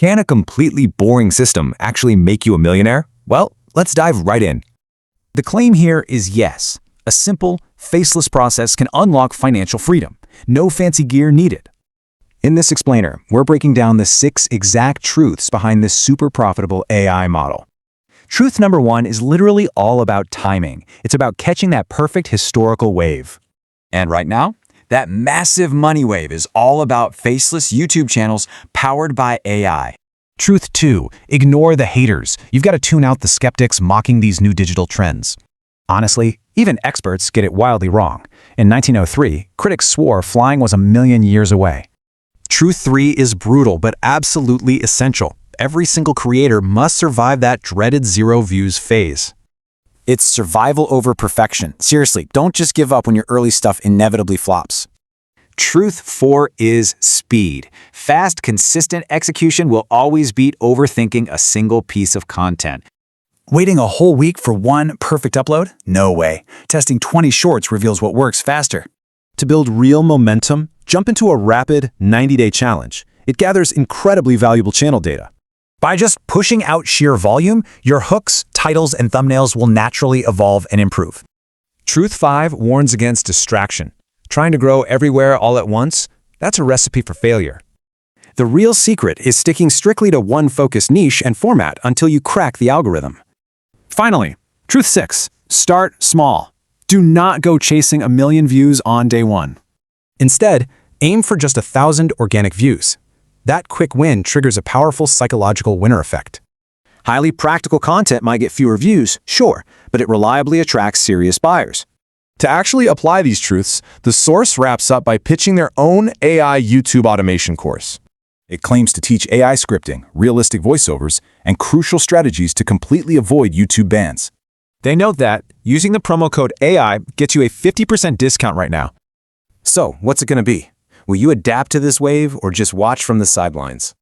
Can a completely boring system actually make you a millionaire? Well, let's dive right in. The claim here is yes. A simple, faceless process can unlock financial freedom. No fancy gear needed. In this explainer, we're breaking down the 6 exact truths behind this super profitable AI model. Truth number 1 is literally all about timing. It's about catching that perfect historical wave. And right now, that massive money wave is all about faceless YouTube channels powered by AI. Truth 2, ignore the haters. You've got to tune out the skeptics mocking these new digital trends. Honestly, even experts get it wildly wrong. In 1903, critics swore flying was a million years away. Truth 3 is brutal but absolutely essential. Every single creator must survive that dreaded 0 views phase. It's survival over perfection. Seriously, don't just give up when your early stuff inevitably flops. Truth 4 is speed. Fast, consistent execution will always beat overthinking a single piece of content. Waiting a whole week for one perfect upload? No way. Testing 20 shorts reveals what works faster. To build real momentum, jump into a rapid 90-day challenge. It gathers incredibly valuable channel data. By just pushing out sheer volume, your hooks, titles, and thumbnails will naturally evolve and improve. Truth 5 warns against distraction. Trying to grow everywhere all at once? That's a recipe for failure. The real secret is sticking strictly to one focused niche and format until you crack the algorithm. Finally, truth 6, start small. Do not go chasing a million views on day 1. Instead, aim for just 1,000 organic views. That quick win triggers a powerful psychological winner effect. Highly practical content might get fewer views, sure, but it reliably attracts serious buyers. To actually apply these truths, the source wraps up by pitching their own AI YouTube automation course. It claims to teach AI scripting, realistic voiceovers, and crucial strategies to completely avoid YouTube bans. They note that using the promo code AI gets you a 50% discount right now. So, what's it going to be? Will you adapt to this wave or just watch from the sidelines?